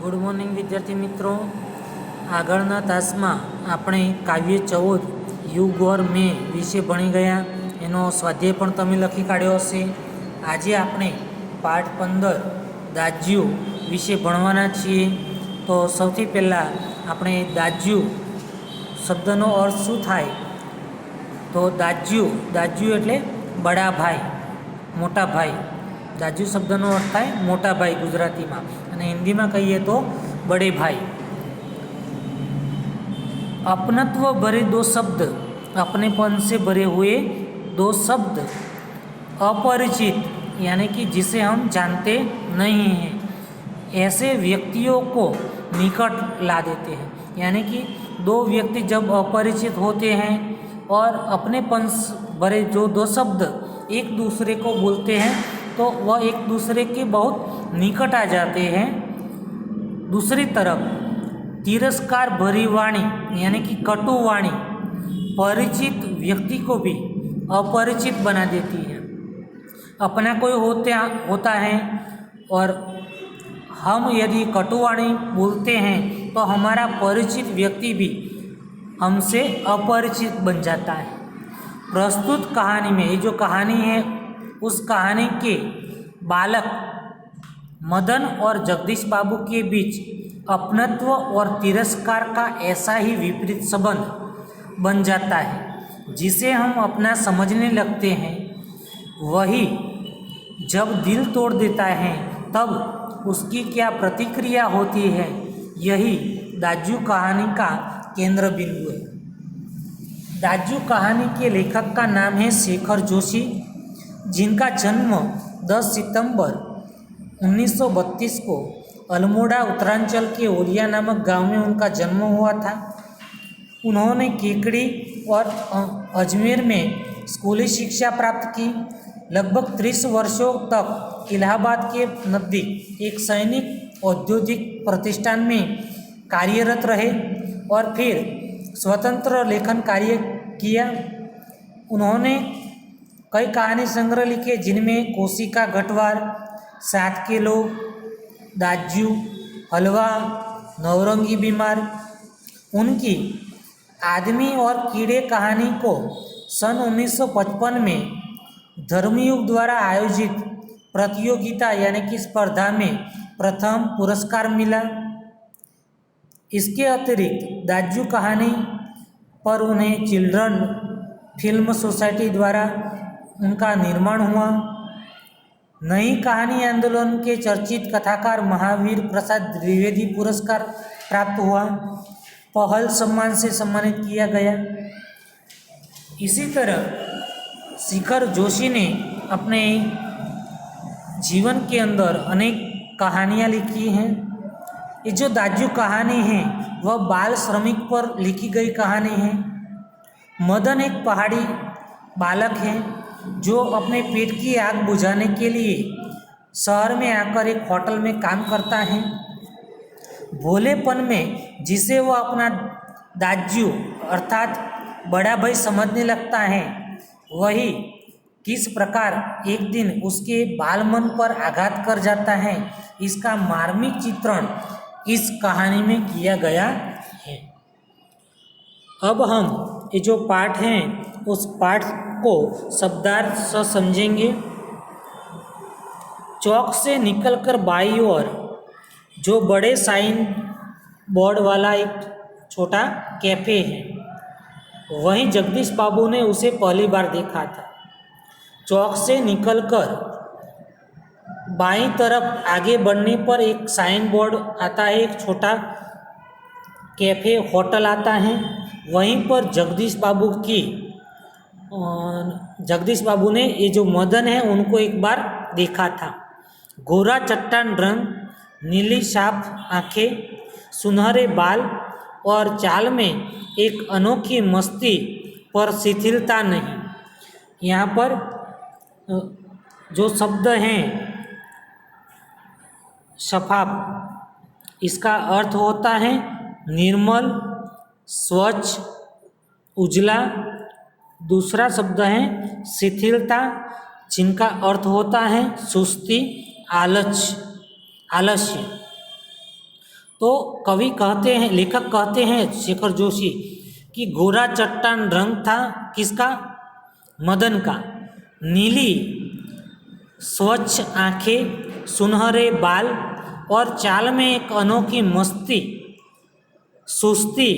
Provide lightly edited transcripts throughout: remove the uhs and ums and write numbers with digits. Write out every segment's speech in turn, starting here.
Good morning વિદ્યાર્થી મિત્રો, આગળના તાસમાં આપણે કાવ્ય 14 યુગ ઓર મેં વિશે ભણી ગયા. એનો સ્વાધ્યાય પણ તમે લખી કાઢ્યો હશે. આજે આપણે પાઠ 15 દાજ્યુ વિશે ભણવાના છીએ. તો સૌથી પહેલાં આપણે દાજ્યુ શબ્દનો અર્થ શું થાય? તો દાજ્યુ એટલે બડા ભાઈ, મોટા ભાઈ. દાજ્યુ શબ્દનો અર્થ થાય મોટા ભાઈ ગુજરાતીમાં, અને हिंदीમાં कहिए तो बड़े भाई. अपनत्व भरे दो शब्द, अपनेपन से भरे हुए दो शब्द, अपरिचित यानी कि जिसे हम जानते नहीं हैं, ऐसे व्यक्तियों को निकट ला देते हैं. यानी कि दो व्यक्ति जब अपरिचित होते हैं और अपनेपन भरे जो दो शब्द एक दूसरे को बोलते हैं तो वह एक दूसरे के बहुत निकट आ जाते हैं. दूसरी तरफ तिरस्कार भरी वाणी यानी कि कटु वाणी परिचित व्यक्ति को भी अपरिचित बना देती है. अपना कोई होता है और हम यदि कटुवाणी बोलते हैं तो हमारा परिचित व्यक्ति भी हमसे अपरिचित बन जाता है. प्रस्तुत कहानी में ये जो कहानी है, उस कहानी के बालक मदन और जगदीश बाबू के बीच अपनत्व और तिरस्कार का ऐसा ही विपरीत संबंध बन जाता है, जिसे हम अपना समझने लगते हैं. वही जब दिल तोड़ देता है तब उसकी क्या प्रतिक्रिया होती है, यही दाजू कहानी का केंद्र बिंदु है. दाजू कहानी के लेखक का नाम है शेखर जोशी, जिनका जन्म 10 सितंबर 1932 को अल्मोड़ा उत्तरांचल के ओलिया नामक गांव में उनका जन्म हुआ था. उन्होंने केकड़ी और अजमेर में स्कूली शिक्षा प्राप्त की. लगभग 30 वर्षों तक इलाहाबाद के नज़दीक एक सैनिक औद्योगिक प्रतिष्ठान में कार्यरत रहे और फिर स्वतंत्र लेखन कार्य किया. उन्होंने कई कहानी संग्रह लिखे, जिनमें कोशिका गठवार, 7 के लोग, दाजू, हलवा, नवरंगी बीमार. उनकी आदमी और कीड़े कहानी को सन 1955 में धर्मयुग द्वारा आयोजित प्रतियोगिता यानी कि स्पर्धा में प्रथम पुरस्कार मिला. इसके अतिरिक्त दाजू कहानी पर उन्हें चिल्ड्रन फिल्म सोसाइटी द्वारा उनका निर्माण हुआ. नई कहानी आंदोलन के चर्चित कथाकार महावीर प्रसाद द्विवेदी पुरस्कार प्राप्त हुआ. पहल सम्मान से सम्मानित किया गया. इसी तरह शेखर जोशी ने अपने जीवन के अंदर अनेक कहानियाँ लिखी हैं. ये जो दाजू कहानी है वह बाल श्रमिक पर लिखी गई कहानी है. मदन एक पहाड़ी बालक है जो अपने पेट की आग बुझाने के लिए शहर में आकर एक होटल में काम करता है. भोलेपन में जिसे वह अपना दाजू अर्थात बड़ा भाई समझने लगता है, वही किस प्रकार एक दिन उसके बालमन पर आघात कर जाता है, इसका मार्मिक चित्रण इस कहानी में किया गया है. अब हम ये जो पाठ हैं उस पाठ को शब्दार्थ से समझेंगे. चौक से निकलकर बाईं ओर जो बड़े साइन बोर्ड वाला एक छोटा कैफ़े है, वहीं जगदीश बाबू ने उसे पहली बार देखा था. चौक से निकलकर बाईं तरफ आगे बढ़ने पर एक साइन बोर्ड आता है, एक छोटा कैफ़े होटल आता है. वहीं पर जगदीश बाबू ने ये जो मदन है उनको एक बार देखा था. गोरा चट्टान रंग, नीली साफ आँखें, सुनहरे बाल और चाल में एक अनोखी मस्ती पर शिथिलता नहीं. यहाँ पर जो शब्द हैं शफाफ, इसका अर्थ होता है निर्मल, स्वच्छ, उजला. दूसरा शब्द है शिथिलता, जिनका अर्थ होता है सुस्ती, आलस्य. तो कवि कहते हैं, लेखक कहते हैं शेखर जोशी कि गोरा चट्टान रंग था किसका? मदन का। नीली स्वच्छ आंखें, सुनहरे बाल और चाल में एक अनोखी मस्ती, सुस्ती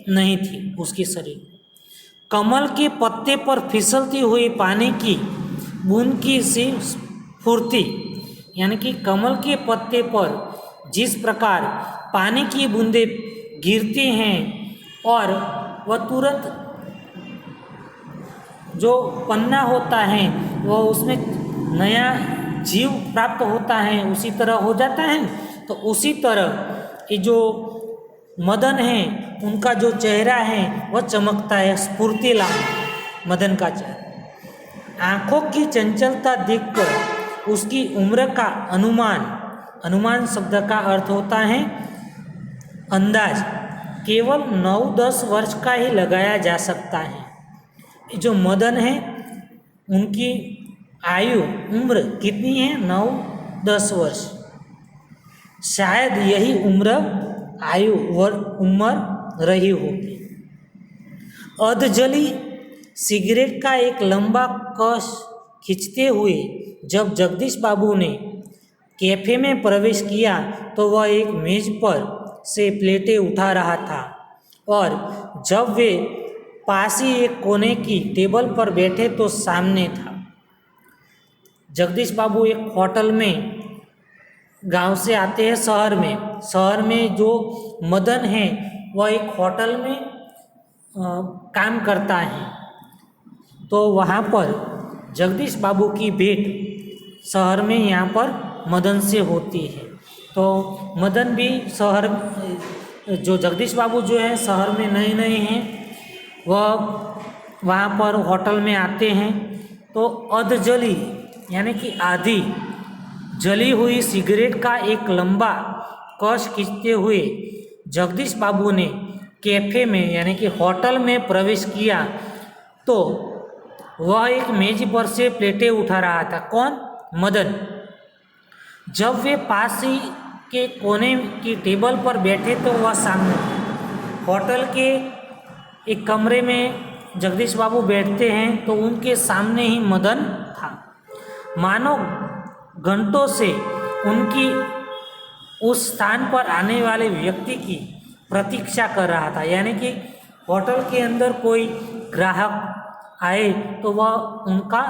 नहीं थी उसकी शरीर। कमल के पत्ते पर फिसलती हुई पानी की बूंद की सी स्फूर्ति, यानी कि कमल के पत्ते पर जिस प्रकार पानी की बूंदें गिरती हैं और वह तुरंत जो पन्ना होता है वह उसमें नया जीव प्राप्त होता है, उसी तरह हो जाता है। तो उसी तरह ये जो मदन है उनका जो चेहरा है वह चमकता है, स्फूर्तिला मदन का चेहरा। आँखों की चंचलता देखकर उसकी उम्र का अनुमान शब्द का अर्थ होता है अंदाज, केवल 9-10 वर्ष का ही लगाया जा सकता है। जो मदन है उनकी आयु उम्र कितनी है? 9-10 वर्ष। शायद यही उम्र रही होगी। अधजली सिगरेट का एक लंबा कश खींचते हुए जब जगदीश बाबू ने कैफे में प्रवेश किया तो वह एक मेज पर से प्लेटें उठा रहा था, और जब वे पास ही एक कोने की टेबल पर बैठे तो सामने था। जगदीश बाबू एक होटल में, गांव से आते हैं शहर में जो मदन है वह एक होटल में काम करता है। तो वहाँ पर जगदीश बाबू की भेंट शहर में यहाँ पर मदन से होती है। तो मदन भी जो जगदीश बाबू जो है शहर में नए हैं, वह वहाँ पर होटल में आते हैं। तो अधजली यानी कि आधी जली हुई सिगरेट का एक लंबा कश खींचते हुए जगदीश बाबू ने कैफे में यानी कि होटल में प्रवेश किया तो वह एक मेज पर से प्लेटें उठा रहा था। कौन? मदन। जब वे पास ही के कोने की टेबल पर बैठे तो वह सामने था। होटल के एक कमरे में जगदीश बाबू बैठते हैं तो उनके सामने ही मदन था। मानो घंटों से उनकी उस स्थान पर आने वाले व्यक्ति की प्रतीक्षा कर रहा था, यानी कि होटल के अंदर कोई ग्राहक आए तो वह उनका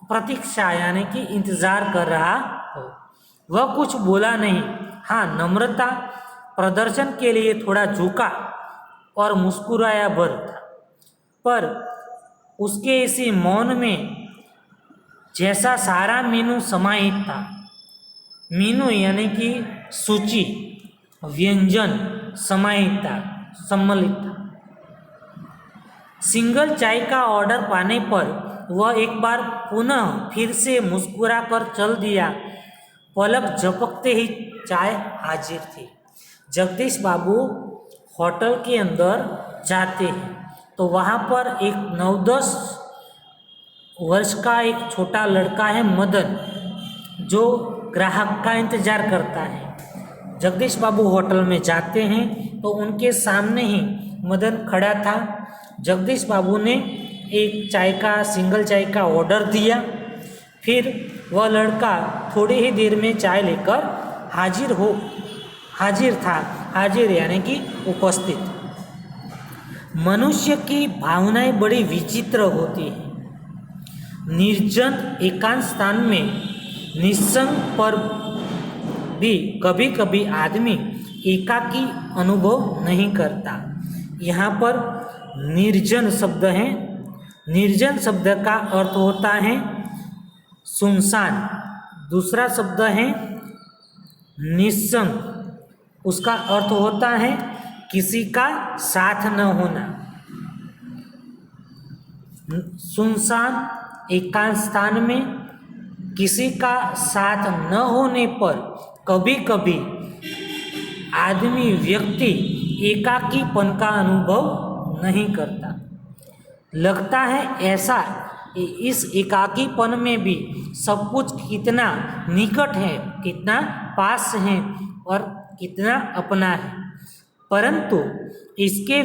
प्रतीक्षा यानी कि इंतज़ार कर रहा हो। वह कुछ बोला नहीं, हाँ नम्रता प्रदर्शन के लिए थोड़ा झुका और मुस्कुराया भर था, पर उसके इसी मौन में जैसा सारा मीनू समाहित था। मीनू यानी कि सूची, व्यंजन समाहित था, सम्मिलित था। सिंगल चाय का ऑर्डर पाने पर वह एक बार पुनः फिर से मुस्कुरा कर चल दिया। पलक झपकते ही चाय हाजिर थी। जगदीश बाबू होटल के अंदर जाते हैं तो वहाँ पर एक 9-10 वर्ष का एक छोटा लड़का है मदन, जो ग्राहक का इंतज़ार करता है। जगदीश बाबू होटल में जाते हैं तो उनके सामने ही मदन खड़ा था। जगदीश बाबू ने एक सिंगल चाय का ऑर्डर दिया। फिर वह लड़का थोड़ी ही देर में चाय लेकर हाजिर यानी कि उपस्थित। मनुष्य की भावनाएं बड़ी विचित्र होती हैं। निर्जन एकांत स्थान में निस्संग पर भी कभी कभी आदमी एकाकी अनुभव नहीं करता। यहाँ पर निर्जन शब्द है। निर्जन शब्द का अर्थ होता है सुनसान। दूसरा शब्द है निस्संग, उसका अर्थ होता है किसी का साथ न होना। सुनसान एकांत स्थान में किसी का साथ न होने पर कभी कभी व्यक्ति एकाकीपन का अनुभव नहीं करता। लगता है ऐसा इस एकाकीपन में भी सब कुछ कितना निकट है, कितना पास है और कितना अपना है। परंतु इसके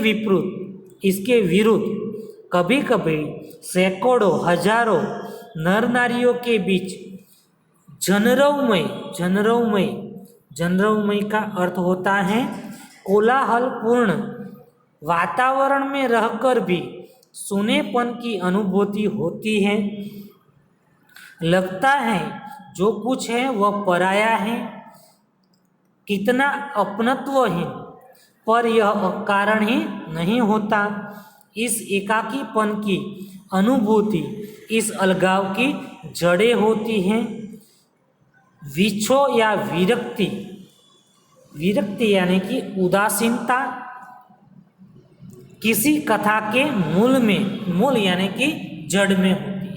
विरुद्ध कभी कभी सैकड़ों हजारों नर नारियों के बीच जनरवमय का अर्थ होता है कोलाहलपूर्ण वातावरण में रहकर भी सुनेपन की अनुभूति होती है। लगता है जो कुछ है वह पराया है, कितना अपनत्वहीन, पर यह अकारण ही नहीं होता। इस एकाकीपन की अनुभूति इस अलगाव की जड़ें होती हैं। विछो या विरक्ति यानी कि उदासीनता किसी कथा के मूल यानी कि जड़ में होती है।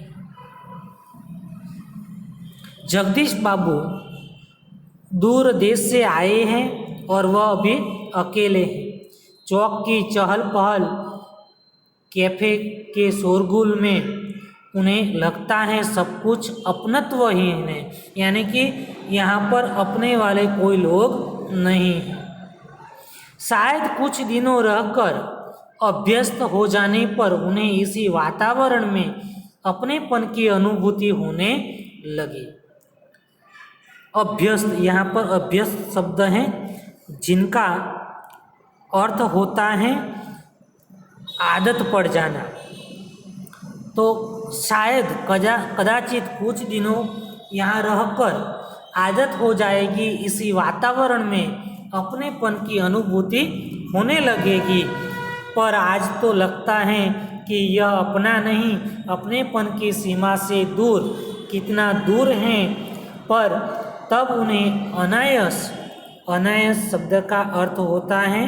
जगदीश बाबू दूर देश से आए हैं और वह अभी अकेले हैं। चौक की चहल पहल, कैफे के शोरगुल में उन्हें लगता है सब कुछ अपनत्वहीन है, यानी कि यहाँ पर अपने वाले कोई लोग नहीं हैं। शायद कुछ दिनों रहकर अभ्यस्त हो जाने पर उन्हें इसी वातावरण में अपनेपन की अनुभूति होने लगी। अभ्यस्त, यहाँ पर अभ्यस्त शब्द है जिनका अर्थ होता है आदत पड़ जाना। तो शायद कदाचित कुछ दिनों यहाँ रहकर आदत हो जाएगी, इसी वातावरण में अपनेपन की अनुभूति होने लगेगी। पर आज तो लगता है कि यह अपना नहीं, अपनेपन की सीमा से दूर, कितना दूर हैं। पर तब उन्हें अनायास शब्द का अर्थ होता है,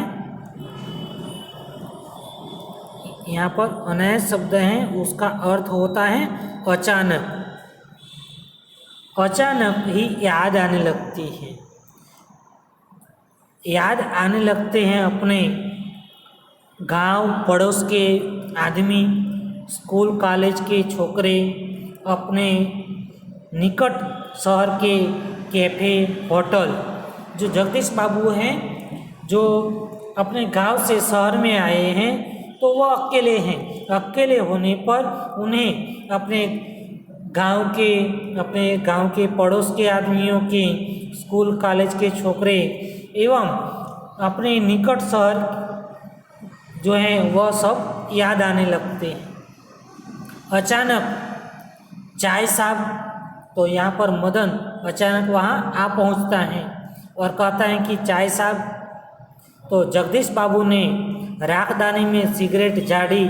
यहाँ पर अनायास शब्द है, उसका अर्थ होता है अचानक ही याद आने लगती है। याद आने लगते हैं अपने गांव पड़ोस के आदमी, स्कूल कॉलेज के छोकरे, अपने निकट शहर के कैफे होटल। जो जगदीश बाबू हैं, जो अपने गांव से शहर में आए हैं, तो वह अकेले हैं। अकेले होने पर उन्हें अपने गांव के पड़ोस के आदमियों के, स्कूल कॉलेज के छोकरे एवं अपने निकट शहर जो हैं वह सब याद आने लगते हैं। अचानक चाय साहब, तो यहाँ पर मदन अचानक वहाँ आ पहुँचता है और कहता है कि चाय साहब। तो जगदीश बाबू ने राखदानी में सिगरेट झाड़ी।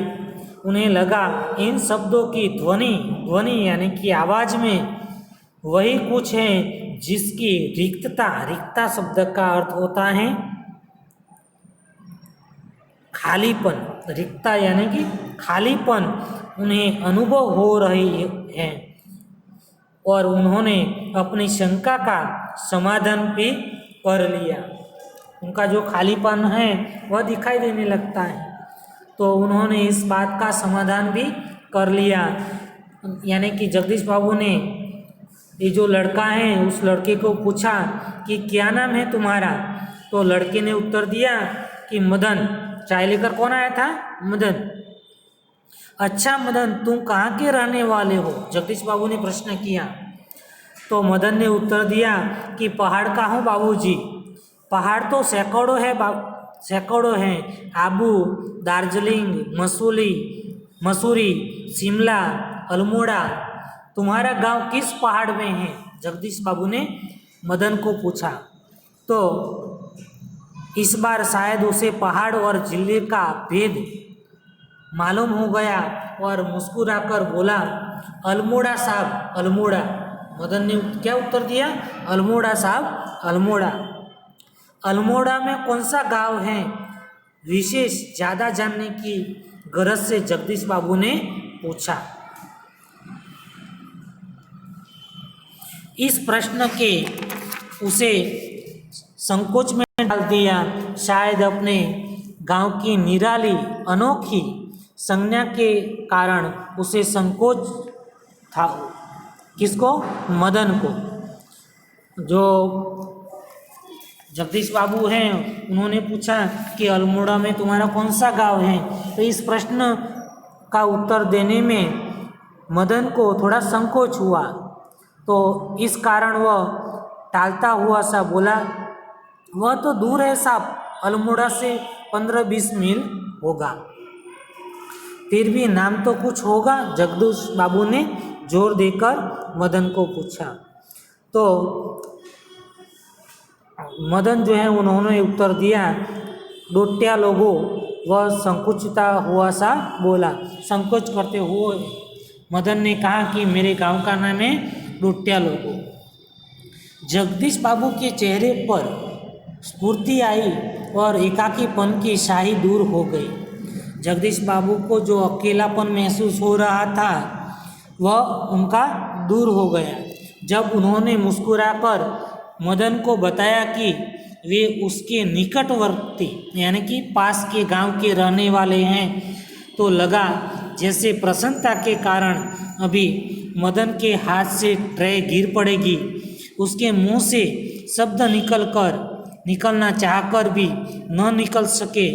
उन्हें लगा इन शब्दों की ध्वनि यानी कि आवाज़ में वही कुछ है जिसकी रिक्तता शब्द का अर्थ होता है खालीपन। रिक्तता यानी कि खालीपन उन्हें अनुभव हो रही है और उन्होंने अपनी शंका का समाधान भी कर लिया। उनका जो खालीपन है वह दिखाई देने लगता है, तो उन्होंने इस बात का समाधान भी कर लिया। यानी कि जगदीश बाबू ने ये जो लड़का है उस लड़के को पूछा कि क्या नाम है तुम्हारा। तो लड़के ने उत्तर दिया कि मदन। चाय लेकर कौन आया था? मदन। अच्छा मदन, तुम कहाँ के रहने वाले हो? जगदीश बाबू ने प्रश्न किया। तो मदन ने उत्तर दिया कि पहाड़ का हूँ बाबूजी। पहाड़ तो सैकड़ों हैं। आबू, दार्जिलिंग, मसूरी, शिमला, अल्मोड़ा। तुम्हारा गांव किस पहाड़ में है? जगदीश बाबू ने मदन को पूछा। तो इस बार शायद उसे पहाड़ और जिले का भेद मालूम हो गया और मुस्कुराकर बोला, अल्मोड़ा साहब, अल्मोड़ा। मदन ने क्या उत्तर दिया? अल्मोड़ा साहब, अल्मोड़ा। अल्मोड़ा में कौन सा गांव है? विशेष ज़्यादा जानने की गरज से जगदीश बाबू ने पूछा। इस प्रश्न के उसे संकोच में डाल दिया। शायद अपने गांव की निराली अनोखी संज्ञा के कारण उसे संकोच था। किसको? मदन को। जो जगदीश बाबू हैं, उन्होंने पूछा कि अल्मोड़ा में तुम्हारा कौन सा गांव है। तो इस प्रश्न का उत्तर देने में मदन को थोड़ा संकोच हुआ, तो इस कारण वह टालता हुआ सा बोला, वह तो दूर है साहब, अल्मोड़ा से 15-20 मील होगा। फिर भी नाम तो कुछ होगा, जगदीश बाबू ने जोर देकर मदन को पूछा। तो मदन जो है उन्होंने उत्तर दिया, डोट्या लोगों। वह संकुचिता हुआ सा बोला, संकोच करते हुए मदन ने कहा कि मेरे गांव का नाम है डोट्या लोगों। जगदीश बाबू के चेहरे पर स्फूर्ति आई और एकाकीपन की स्याही दूर हो गई। जगदीश बाबू को जो अकेलापन महसूस हो रहा था वह उनका दूर हो गया जब उन्होंने मुस्कुराकर मदन को बताया कि वे उसके निकटवर्ती यानी कि पास के गांव के रहने वाले हैं। तो लगा जैसे प्रसन्नता के कारण अभी मदन के हाथ से ट्रे गिर पड़ेगी। उसके मुंह से शब्द निकलना चाहकर भी न निकल सके।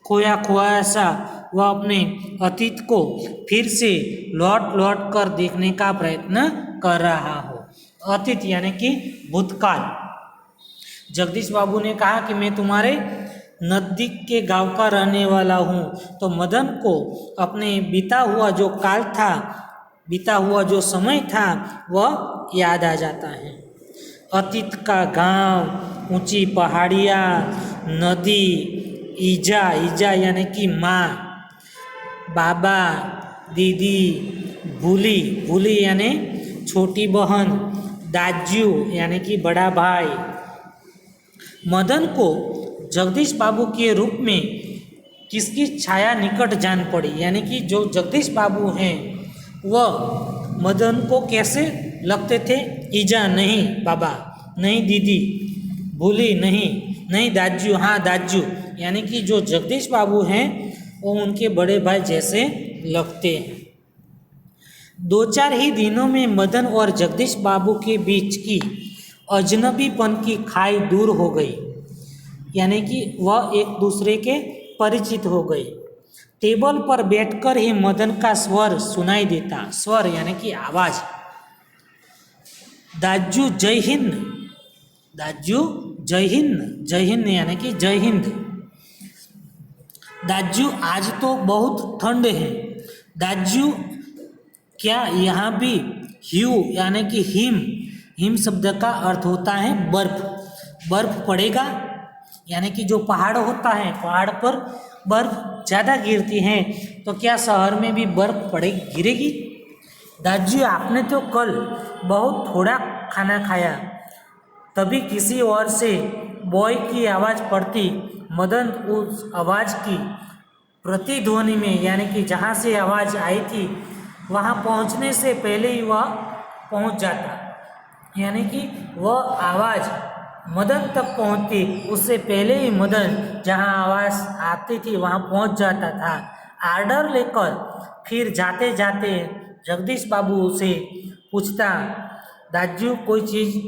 खोया खोया सा वह अपने अतीत को फिर से लौट कर देखने का प्रयत्न कर रहा हो। अतीत यानी कि भूतकाल। जगदीश बाबू ने कहा कि मैं तुम्हारे नज़दीक के गांव का रहने वाला हूँ। तो मदन को अपने बीता हुआ जो काल था, बीता हुआ जो समय था वह याद आ जाता है। अतीत का गांव, ऊंची पहाड़ियाँ, नदी, ईजा यानी कि माँ, बाबा, दीदी, भूली यानी छोटी बहन, दाजू यानी कि बड़ा भाई। मदन को जगदीश बाबू के रूप में किसकी छाया निकट जान पड़ी, यानी कि जो जगदीश बाबू हैं वह मदन को कैसे लगते थे। ईजा नहीं बाबा, नहीं दीदी, भूली नहीं दाजू, हाँ दाजू, यानी कि जो जगदीश बाबू हैं वो उनके बड़े भाई जैसे लगते हैं। 2-4 ही दिनों में मदन और जगदीश बाबू के बीच की अजनबीपन की खाई दूर हो गई, यानी कि वह एक दूसरे के परिचित हो गए। टेबल पर बैठकर ही मदन का स्वर सुनाई देता। स्वर यानी कि आवाज। दाजू जय हिंद, दाजू जय हिंद, जय हिंद यानी कि जय हिंद। दाजू आज तो बहुत ठंड है। दाजू क्या यहाँ भी ह्यू यानी कि हिम शब्द का अर्थ होता है बर्फ पड़ेगा, यानी कि जो पहाड़ होता है, पहाड़ पर बर्फ ज़्यादा गिरती है, तो क्या शहर में भी बर्फ गिरेगी। दाजू आपने तो कल बहुत थोड़ा खाना खाया। तभी किसी और से बॉय की आवाज़ पड़ती। मदन उस आवाज़ की प्रतिध्वनि में, यानी कि जहाँ से आवाज़ आई थी वहाँ पहुँचने से पहले ही वह पहुँच जाता, यानी कि वह आवाज़ मदन तक पहुँचती उससे पहले ही मदन जहाँ आवाज़ आती थी वहाँ पहुँच जाता था। आर्डर लेकर फिर जाते जाते जगदीश बाबू से पूछता, दाजू कोई चीज़।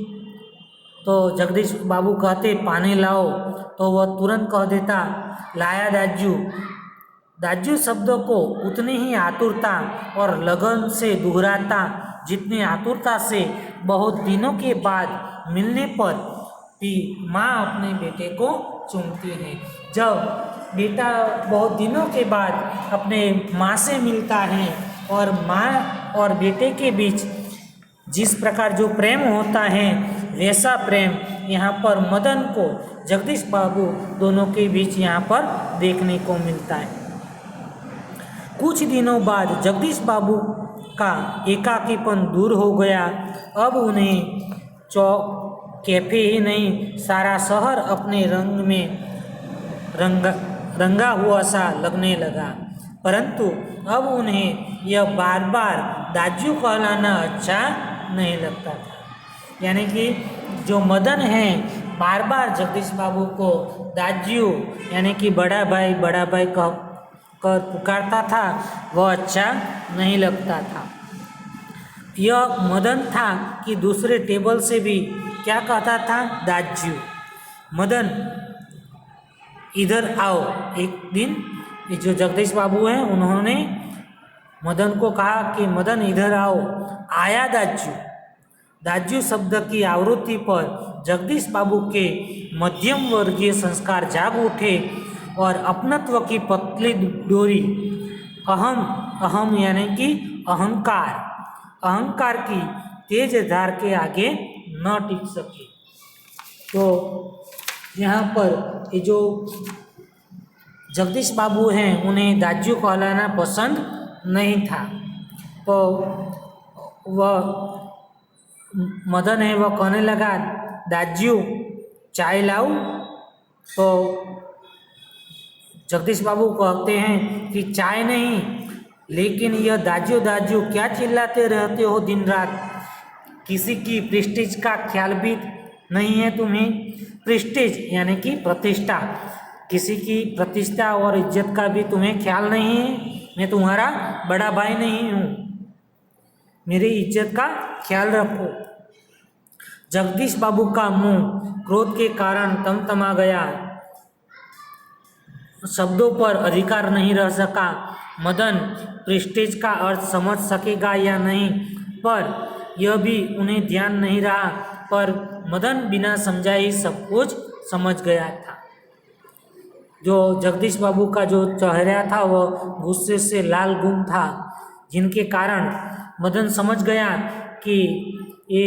तो जगदीश बाबू कहते पानी लाओ, तो वह तुरंत कह देता लाया दाजू। दाजू शब्द को उतनी ही आतुरता और लगन से दोहराता जितनी आतुरता से बहुत दिनों के बाद मिलने पर भी माँ अपने बेटे को चूमती है। जब बेटा बहुत दिनों के बाद अपने माँ से मिलता है और माँ और बेटे के बीच जिस प्रकार जो प्रेम होता है वैसा प्रेम यहाँ पर मदन को जगदीश बाबू दोनों के बीच यहाँ पर देखने को मिलता है। कुछ दिनों बाद जगदीश बाबू का एकाकीपन दूर हो गया। अब उन्हें कैफे ही नहीं सारा शहर अपने रंग में रंगा हुआ सा लगने लगा। परंतु अब उन्हें यह बार बार दाजू कहलाना अच्छा नहीं लगता था, यानी कि जो मदन है बार बार जगदीश बाबू को दाजू यानी कि बड़ा भाई कह कर पुकारता था, वह अच्छा नहीं लगता था। यह मदन था कि दूसरे टेबल से भी क्या कहता था दाजू। मदन इधर आओ। एक दिन ये जो जगदीश बाबू हैं उन्होंने मदन को कहा कि मदन इधर आओ। आया दाजू। दाजू शब्द की आवृत्ति पर जगदीश बाबू के मध्यम वर्गीय संस्कार जाग उठे और अपनत्व की पतली डोरी अहम अहम यानी कि अहंकार की तेज धार के आगे न टिक सके। तो यहाँ पर ये जो जगदीश बाबू हैं उन्हें दाजू कहलाना पसंद नहीं था। तो वह मदन है वह कहने लगा दाजू चाय लाऊं। तो जगदीश बाबू कहते हैं कि चाय नहीं, लेकिन यह दाजू दाजू क्या चिल्लाते रहते हो दिन रात। किसी की प्रेस्टीज का ख्याल भी नहीं है तुम्हें। प्रेस्टीज यानी कि प्रतिष्ठा, किसी की प्रतिष्ठा और इज्जत का भी तुम्हें ख्याल नहीं है। मैं तुम्हारा बड़ा भाई नहीं हूँ, मेरी इज्जत का ख्याल रखो। जगदीश बाबू का मुंह क्रोध के कारण तमतमा गया, शब्दों पर अधिकार नहीं रह सका। मदन प्रेस्टीज का अर्थ समझ सकेगा या नहीं, पर यह भी उन्हें ध्यान नहीं रहा। पर मदन बिना समझाए ही सब कुछ समझ गया था। जो जगदीश बाबू का जो चेहरा था वह गुस्से से लाल गुम था, जिनके कारण मदन समझ गया कि ये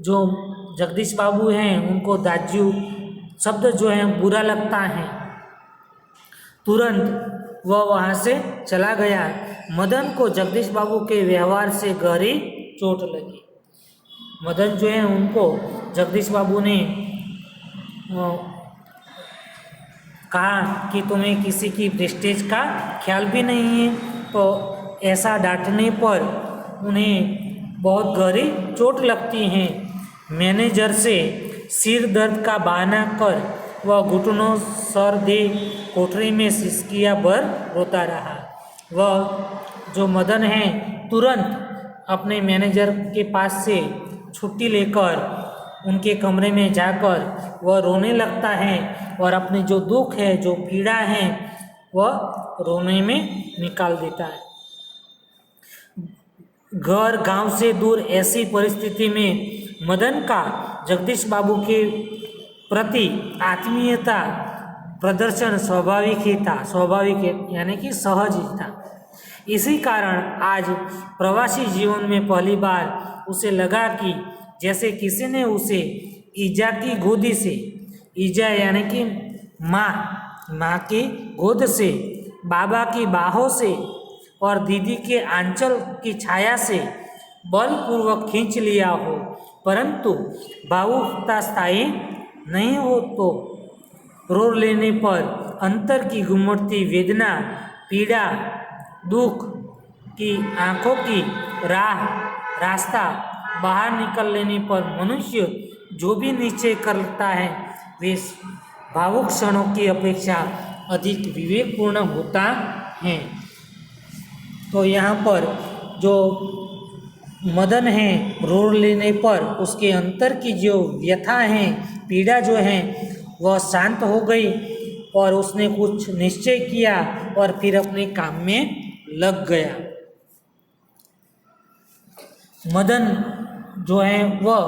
जो जगदीश बाबू हैं उनको दाजू शब्द जो है बुरा लगता है। तुरंत वह वहाँ से चला गया। मदन को जगदीश बाबू के व्यवहार से गहरी चोट लगी। मदन जो है उनको जगदीश बाबू ने कहा कि तुम्हें किसी की प्रेस्टीज का ख्याल भी नहीं है। तो ऐसा डांटने पर उन्हें बहुत गहरी चोट लगती है। मैनेजर से सिर दर्द का बहाना कर वह घुटनों सर दे कोठरी में सिसकिया भर रोता रहा। वह जो मदन है तुरंत अपने मैनेजर के पास से छुट्टी लेकर उनके कमरे में जाकर वह रोने लगता है और अपने जो दुख है जो पीड़ा है वह रोने में निकाल देता है। घर गांव से दूर ऐसी परिस्थिति में मदन का जगदीश बाबू के प्रति आत्मीयता प्रदर्शन स्वाभाविक ही था, यानी कि सहज ही था। इसी कारण आज प्रवासी जीवन में पहली बार उसे लगा कि जैसे किसी ने उसे ईजा की गोदी से, ईजा यानी कि माँ की गोद से, बाबा की बाहों से और दीदी के आंचल की छाया से बलपूर्वक खींच लिया हो, परंतु भावुकता स्थायी नहीं हो तो रो लेने पर अंतर की घुमड़ती वेदना, पीड़ा, दुख की आंखों की रास्ता बाहर निकल लेने पर मनुष्य जो भी निश्चय करता है वे भावुक क्षणों की अपेक्षा अधिक विवेकपूर्ण होता है। तो यहाँ पर जो मदन है रो लेने पर उसके अंतर की जो व्यथा है, पीड़ा जो है वह शांत हो गई और उसने कुछ निश्चय किया और फिर अपने काम में लग गया। मदन जो है वह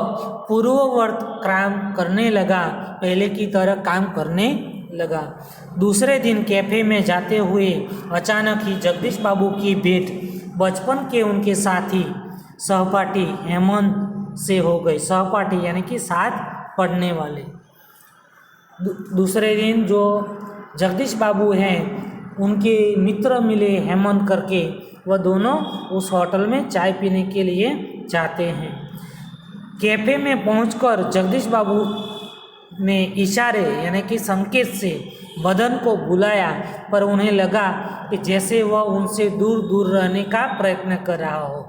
पूर्ववत काम करने लगा, पहले की तरह काम करने लगा। दूसरे दिन कैफे में जाते हुए अचानक ही जगदीश बाबू की भेंट बचपन के उनके साथी सहपाठी हेमंत से हो गई। सहपाठी यानी कि साथ पढ़ने वाले। दूसरे दिन जो जगदीश बाबू हैं उनके मित्र मिले हेमंत करके, वह दोनों उस होटल में चाय पीने के लिए जाते हैं। कैफे में पहुंचकर जगदीश बाबू ने इशारे यानी कि संकेत से मदन को बुलाया, पर उन्हें लगा कि जैसे वह उनसे दूर दूर रहने का प्रयत्न कर रहा हो।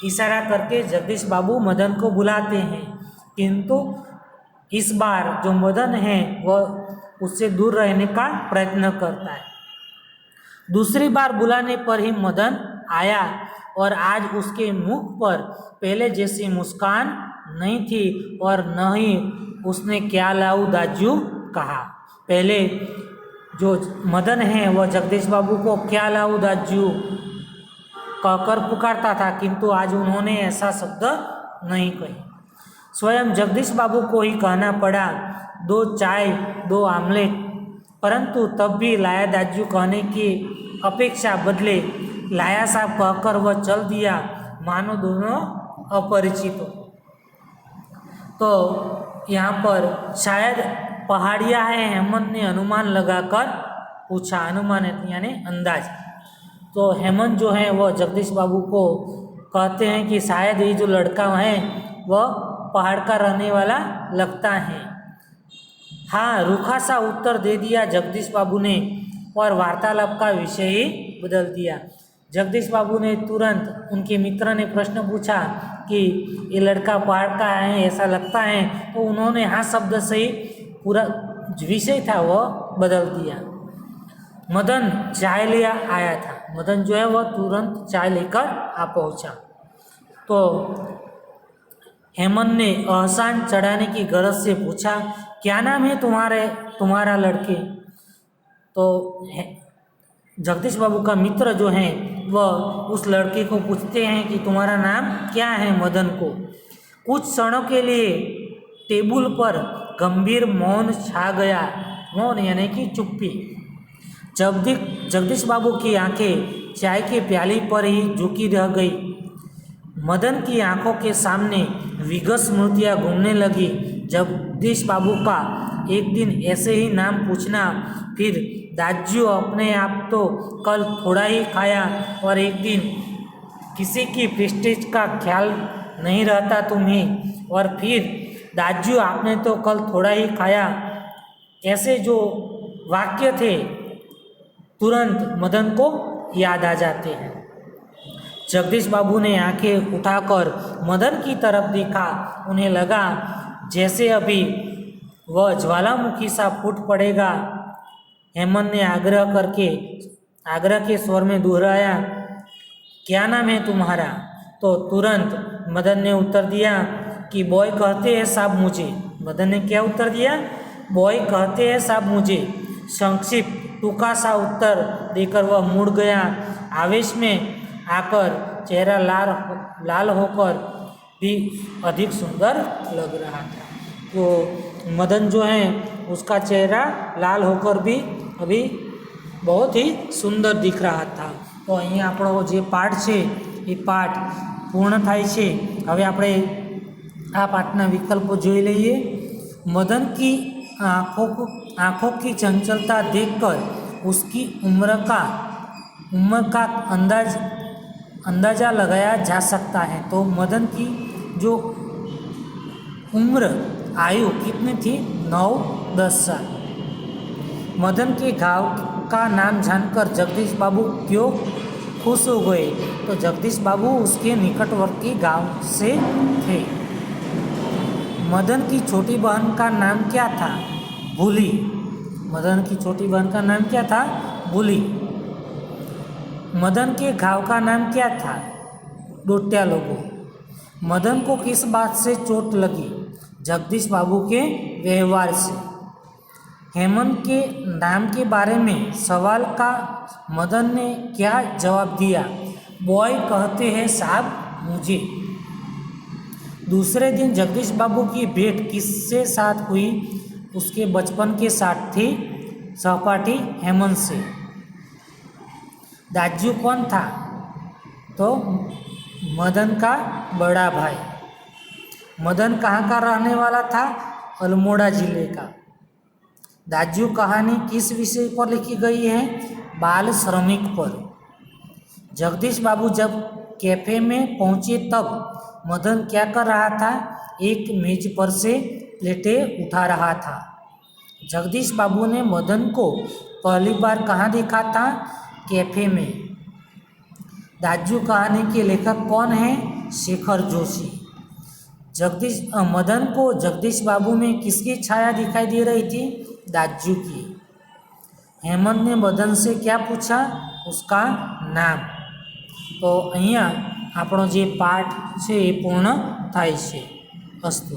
इशारा करके जगदीश बाबू मदन को बुलाते हैं, किंतु इस बार जो मदन है वह उससे दूर रहने का प्रयत्न करता है। दूसरी बार बुलाने पर ही मदन आया और आज उसके मुख पर पहले जैसी मुस्कान नहीं थी और न ही उसने क्या लाऊं दाजू कहा। पहले जो मदन है वह जगदीश बाबू को क्या लाऊं दाजू कहकर पुकारता था, किंतु आज उन्होंने ऐसा शब्द नहीं कही। स्वयं जगदीश बाबू को ही कहना पड़ा 2 चाय 2 आमलेट, परंतु तब भी लाया दाजू कहने की अपेक्षा बदले लाया साहब कहकर वह चल दिया, मानो दोनों अपरिचित हो। तो यहाँ पर शायद पहाड़िया है, हेमंत ने अनुमान लगाकर पूछा। अनुमान यानी अंदाज। तो हेमंत जो है वह जगदीश बाबू को कहते हैं कि शायद ये जो लड़का है वह पहाड़ का रहने वाला लगता है। हाँ, रूखा सा उत्तर दे दिया जगदीश बाबू ने और वार्तालाप का विषय ही बदल दिया। जगदीश बाबू ने तुरंत, उनके मित्र ने प्रश्न पूछा कि ये लड़का पहाड़ का है ऐसा लगता है, तो उन्होंने हाँ शब्द से ही पूरा विषय था वह बदल दिया। मदन चाय ले आया था। मदन जो है वह तुरंत चाय लेकर आ पहुंचा। तो हेमंत ने एहसान चढ़ाने की गरज से पूछा, क्या नाम है तुम्हारा लड़के? तो जगदीश बाबू का मित्र जो है वह उस लड़के को पूछते हैं कि तुम्हारा नाम क्या है मदन को। कुछ क्षणों के लिए टेबल पर गंभीर मौन छा गया। मौन यानी कि चुप्पी। जगदीश बाबू की आंखें चाय के प्याली पर ही झुकी रह गई। मदन की आंखों के सामने विगत स्मृतियाँ घूमने लगी। जगदीश बाबू का एक दिन ऐसे ही नाम पूछना, फिर दाजू अपने आप तो कल थोड़ा ही खाया, और एक दिन किसी की प्रेस्टीज का ख्याल नहीं रहता तुम्हें, और फिर दाजू आपने तो कल थोड़ा ही खाया। ऐसे जो वाक्य थे तुरंत मदन को याद आ जाते हैं। जगदीश बाबू ने आंखें उठाकर मदन की तरफ देखा। उन्हें लगा जैसे अभी वह ज्वालामुखी सा फूट पड़ेगा। हेमंत ने आग्रह के स्वर में दोहराया, क्या नाम है तुम्हारा? तो तुरंत मदन ने उत्तर दिया कि बॉय कहते हैं साहब मुझे। मदन ने क्या उत्तर दिया? बॉय कहते हैं साहब मुझे। संक्षिप्त टूका सा उत्तर देकर वह मुड़ गया। आवेश में आकर चेहरा लाल होकर भी अधिक सुंदर लग रहा था। तो मदन जो है उसका चेहरा लाल होकर भी अभी बहुत ही सुंदर दिख रहा था। तो અહીંયા આપણો જે પાઠ છે એ પાઠ પૂર્ણ થાય છે। હવે આપણે આ પાઠના વિકલ્પો જોઈ લઈએ। मदन की आँखों की चंचलता देखकर उसकी उम्र का अंदाज़ा लगाया जा सकता है। तो मदन की जो उम्र आयु कितनी थी? 9-10 साल। मदन के गांव का नाम जानकर जगदीश बाबू क्यों खुश हो गए? तो जगदीश बाबू उसके निकटवर्ती गांव से थे। मदन की छोटी बहन का नाम क्या था? भूली। मदन की छोटी बहन का नाम क्या था? भूली। मदन के घाव का नाम क्या था? डोट्या लोगो। मदन को किस बात से चोट लगी? जगदीश बाबू के व्यवहार से। हेमंत के नाम के बारे में सवाल का मदन ने क्या जवाब दिया? बॉय कहते हैं साहब मुझे। दूसरे दिन जगदीश बाबू की भेंट किससे साथ हुई? उसके बचपन के साथी सहपाठी हेमंत से। दाजू कौन था? तो मदन का बड़ा भाई। मदन कहाँ का रहने वाला था? अल्मोड़ा जिले का। दाजू कहानी किस विषय पर लिखी गई है? बाल श्रमिक पर। जगदीश बाबू जब कैफे में पहुंचे तब मदन क्या कर रहा था? एक मेज पर से प्लेटें उठा रहा था। जगदीश बाबू ने मदन को पहली बार कहाँ देखा था? कैफे में। दाजू कहानी के लेखक कौन है? शेखर जोशी। मदन को जगदीश बाबू में किसकी छाया दिखाई दे रही थी? दाजू की। हेमंत ने मदन से क्या पूछा? उसका नाम। तो અહીંયા આપણો જે પાઠ છે એ પૂર્ણ થાય છે। અસ્તુ।